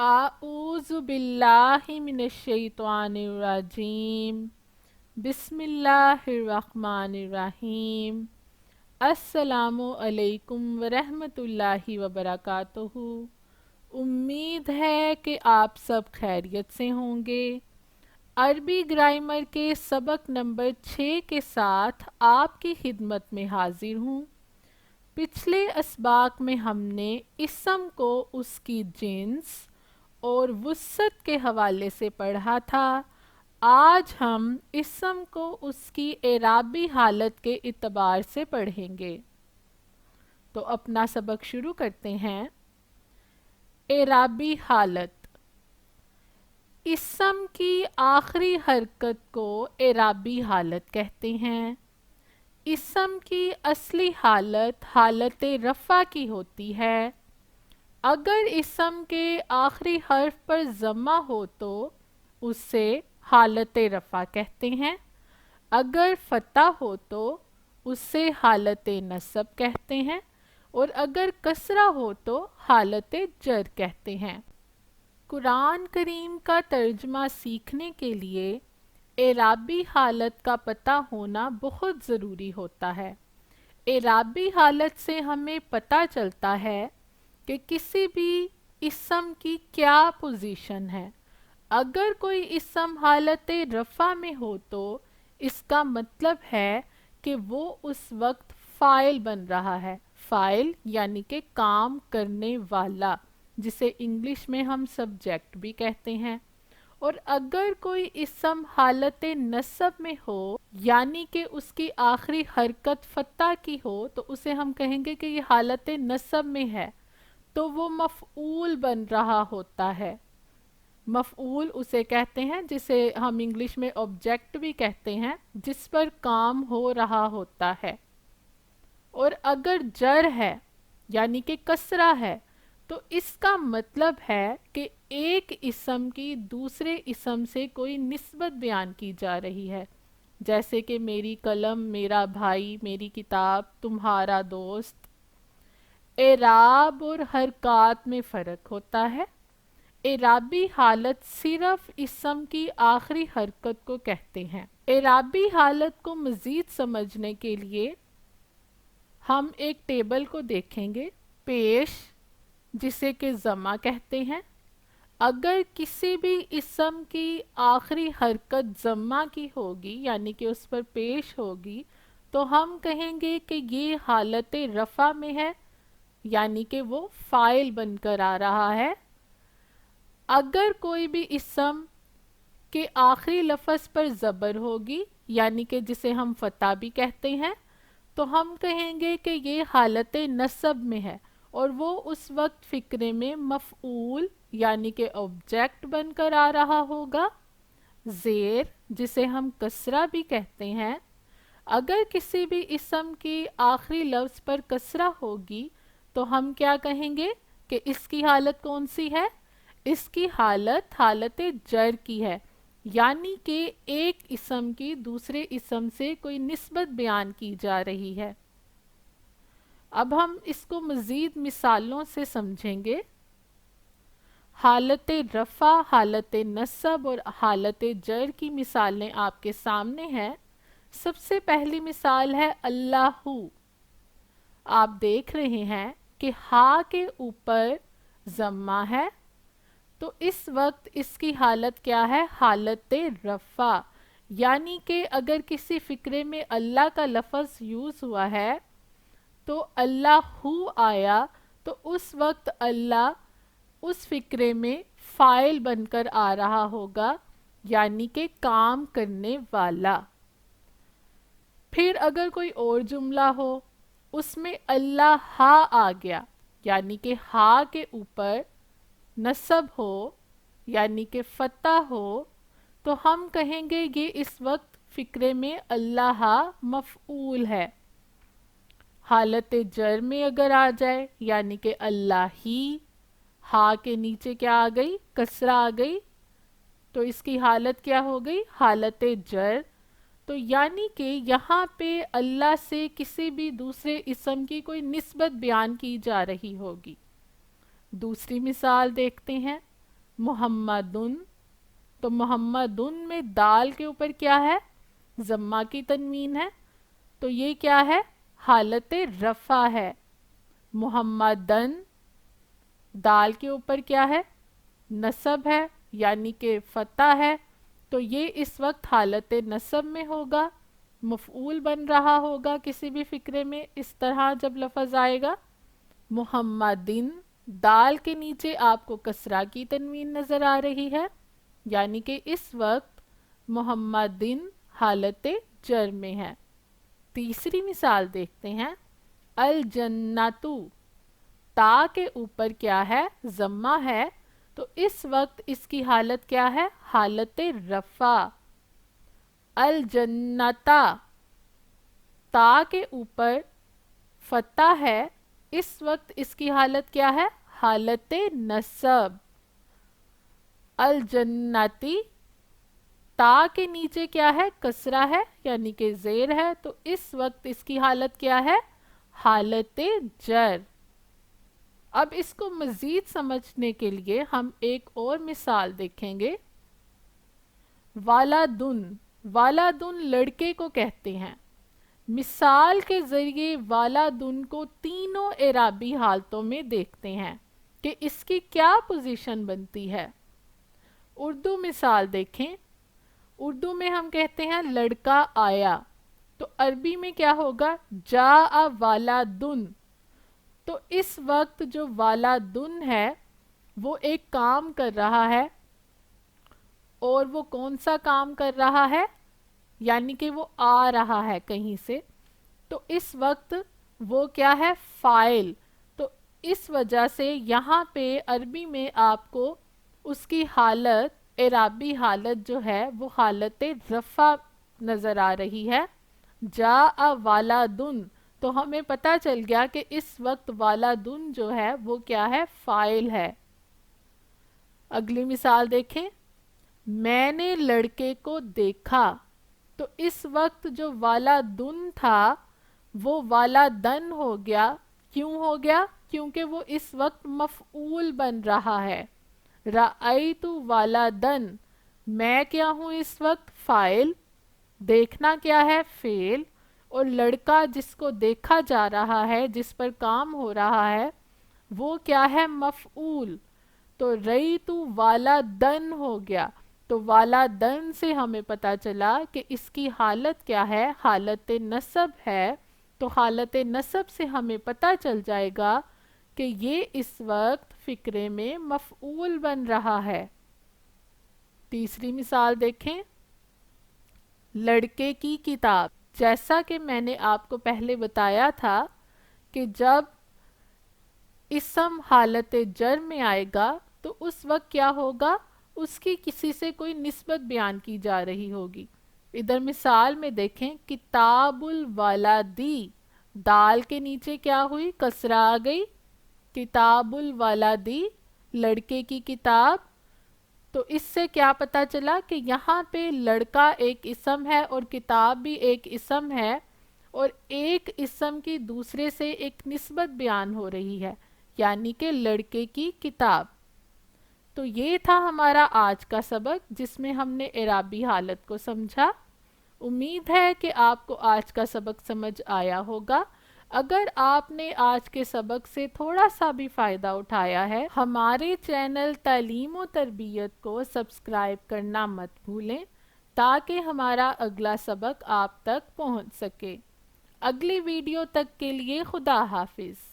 اعوذ باللہ من الشیطان الرجیم بسم اللہ الرحمن الرحیم السلام علیکم ورحمۃ اللہ وبرکاتہ۔ امید ہے کہ آپ سب خیریت سے ہوں گے۔ عربی گرامر کے سبق نمبر 6 کے ساتھ آپ کی خدمت میں حاضر ہوں۔ پچھلے اسباق میں ہم نے اسم کو اس کی جنس اور وسعت کے حوالے سے پڑھا تھا۔ آج ہم اسم کو اس کی اعرابی حالت کے اعتبار سے پڑھیں گے۔ تو اپنا سبق شروع کرتے ہیں۔ اعرابی حالت۔ اسم کی آخری حرکت کو اعرابی حالت کہتے ہیں۔ اسم کی اصلی حالت حالت رفع کی ہوتی ہے۔ اگر اسم کے آخری حرف پر ضمہ ہو تو اسے حالت رفع کہتے ہیں۔ اگر فتح ہو تو اسے حالت نصب کہتے ہیں، اور اگر کسرہ ہو تو حالت جر کہتے ہیں۔ قرآن کریم کا ترجمہ سیکھنے کے لیے اعرابی حالت کا پتہ ہونا بہت ضروری ہوتا ہے۔ اعرابی حالت سے ہمیں پتہ چلتا ہے کہ کسی بھی اسم کی کیا پوزیشن ہے۔ اگر کوئی اسم حالت رفع میں ہو تو اس کا مطلب ہے کہ وہ اس وقت فاعل بن رہا ہے۔ فاعل یعنی کہ کام کرنے والا، جسے انگلش میں ہم سبجیکٹ بھی کہتے ہیں۔ اور اگر کوئی اسم حالت نصب میں ہو یعنی کہ اس کی آخری حرکت فتح کی ہو تو اسے ہم کہیں گے کہ یہ حالت نصب میں ہے، تو وہ مفعول بن رہا ہوتا ہے۔ مفعول اسے کہتے ہیں جسے ہم انگلش میں آبجیکٹ بھی کہتے ہیں، جس پر کام ہو رہا ہوتا ہے۔ اور اگر جر ہے یعنی کہ کسرہ ہے تو اس کا مطلب ہے کہ ایک اسم کی دوسرے اسم سے کوئی نسبت بیان کی جا رہی ہے، جیسے کہ میری قلم، میرا بھائی، میری کتاب، تمہارا دوست۔ اعراب اور حرکات میں فرق ہوتا ہے۔ اعرابی حالت صرف اسم کی آخری حرکت کو کہتے ہیں۔ اعرابی حالت کو مزید سمجھنے کے لیے ہم ایک ٹیبل کو دیکھیں گے۔ پیش، جسے کہ ضمہ کہتے ہیں۔ اگر کسی بھی اسم کی آخری حرکت ضمہ کی ہوگی یعنی کہ اس پر پیش ہوگی تو ہم کہیں گے کہ یہ حالت رفع میں ہے، یعنی کہ وہ فاعل بن کر آ رہا ہے۔ اگر کوئی بھی اسم کے آخری لفظ پر زبر ہوگی یعنی کہ جسے ہم فتح بھی کہتے ہیں تو ہم کہیں گے کہ یہ حالت نصب میں ہے، اور وہ اس وقت فقرے میں مفعول یعنی کہ آبجیکٹ بن کر آ رہا ہوگا۔ زیر، جسے ہم کسرہ بھی کہتے ہیں، اگر کسی بھی اسم کی آخری لفظ پر کسرہ ہوگی تو ہم کیا کہیں گے کہ اس کی حالت کون سی ہے؟ اس کی حالت حالت جر کی ہے، یعنی کہ ایک اسم کی دوسرے اسم سے کوئی نسبت بیان کی جا رہی ہے۔ اب ہم اس کو مزید مثالوں سے سمجھیں گے۔ حالت رفع، حالت نصب اور حالت جر کی مثالیں آپ کے سامنے ہیں۔ سب سے پہلی مثال ہے اللہ۔ آپ دیکھ رہے ہیں کہ ہا کے اوپر ضمہ ہے، تو اس وقت اس کی حالت کیا ہے؟ حالت رفع، یعنی کہ اگر کسی فقرے میں اللہ کا لفظ یوز ہوا ہے تو اللہ آیا تو اس وقت اللہ اس فقرے میں فاعل بن کر آ رہا ہوگا، یعنی کہ کام کرنے والا۔ پھر اگر کوئی اور جملہ ہو اس میں اللہ آ گیا یعنی کہ ہا کے اوپر نصب ہو یعنی کہ فتح ہو تو ہم کہیں گے یہ اس وقت فقرے میں اللہ مفعول ہے۔ حالت جر میں اگر آ جائے یعنی کہ اللہ ہی، ہا کے نیچے کیا آ گئی؟ کسرہ آ گئی، تو اس کی حالت کیا ہو گئی؟ حالت جر۔ تو یعنی کہ یہاں پہ اللہ سے کسی بھی دوسرے اسم کی کوئی نسبت بیان کی جا رہی ہوگی۔ دوسری مثال دیکھتے ہیں۔ محمدن، تو محمدن میں دال کے اوپر کیا ہے؟ ضمہ کی تنوین ہے، تو یہ کیا ہے؟ حالت رفع ہے۔ محمدن، دال کے اوپر کیا ہے؟ نصب ہے، یعنی کہ فتح ہے، تو یہ اس وقت حالت نصب میں ہوگا، مفعول بن رہا ہوگا کسی بھی فقرے میں اس طرح جب لفظ آئے گا۔ محمدن، دال کے نیچے آپ کو کسرہ کی تنوین نظر آ رہی ہے، یعنی کہ اس وقت محمدن حالت جر میں ہے۔ تیسری مثال دیکھتے ہیں، الجنتو، تا کے اوپر کیا ہے؟ ضمہ ہے، تو اس وقت اس کی حالت کیا ہے؟ حالت رفع۔ الجنتا، تا کے اوپر فتح ہے، اس وقت اس کی حالت کیا ہے؟ حالت نصب۔ الجنتی، تا کے نیچے کیا ہے؟ کسرہ ہے، یعنی کہ زیر ہے، تو اس وقت اس کی حالت کیا ہے؟ حالت جر۔ اب اس کو مزید سمجھنے کے لیے ہم ایک اور مثال دیکھیں گے۔ والدن، والدن لڑکے کو کہتے ہیں۔ مثال کے ذریعے والدن کو تینوں اعرابی حالتوں میں دیکھتے ہیں کہ اس کی کیا پوزیشن بنتی ہے۔ اردو مثال دیکھیں، اردو میں ہم کہتے ہیں لڑکا آیا، تو عربی میں کیا ہوگا؟ جاء والدن، تو اس وقت جو والدن ہے وہ ایک کام کر رہا ہے، اور وہ کون سا کام کر رہا ہے؟ یعنی کہ وہ آ رہا ہے کہیں سے، تو اس وقت وہ کیا ہے؟ فاعل۔ تو اس وجہ سے یہاں پہ عربی میں آپ کو اس کی حالت، اعرابی حالت جو ہے وہ حالت رفع نظر آ رہی ہے۔ جاء والدن، تو ہمیں پتہ چل گیا کہ اس وقت والدن جو ہے وہ کیا ہے؟ فاعل ہے۔ اگلی مثال دیکھیں، میں نے لڑکے کو دیکھا، تو اس وقت جو والدن تھا وہ والدن ہو گیا۔ کیوں ہو گیا؟ کیونکہ وہ اس وقت مفعول بن رہا ہے۔ رأیت والدن، میں کیا ہوں اس وقت؟ فاعل، دیکھنا کیا ہے؟ فعل، اور لڑکا جس کو دیکھا جا رہا ہے، جس پر کام ہو رہا ہے، وہ کیا ہے؟ مفعول، تو رأیت والدن ہو گیا۔ تو والدن سے ہمیں پتا چلا کہ اس کی حالت کیا ہے؟ حالت نصب ہے، تو حالت نصب سے ہمیں پتا چل جائے گا کہ یہ اس وقت فقرے میں مفعول بن رہا ہے۔ تیسری مثال دیکھیں، لڑکے کی کتاب، جیسا کہ میں نے آپ کو پہلے بتایا تھا کہ جب اسم حالت جر میں آئے گا تو اس وقت کیا ہوگا؟ اس کی کسی سے کوئی نسبت بیان کی جا رہی ہوگی۔ ادھر مثال میں دیکھیں، کتاب الوالدی، دال کے نیچے کیا ہوئی؟ کسرہ آ گئی۔ کتاب الوالدی، لڑکے کی کتاب، تو اس سے کیا پتا چلا کہ یہاں پہ لڑکا ایک اسم ہے اور کتاب بھی ایک اسم ہے، اور ایک اسم کی دوسرے سے ایک نسبت بیان ہو رہی ہے، یعنی کہ لڑکے کی کتاب۔ تو یہ تھا ہمارا آج کا سبق جس میں ہم نے اعرابی حالت کو سمجھا۔ امید ہے کہ آپ کو آج کا سبق سمجھ آیا ہوگا۔ اگر آپ نے آج کے سبق سے تھوڑا سا بھی فائدہ اٹھایا ہے، ہمارے چینل تعلیم و تربیت کو سبسکرائب کرنا مت بھولیں تاکہ ہمارا اگلا سبق آپ تک پہنچ سکے۔ اگلی ویڈیو تک کے لیے خدا حافظ۔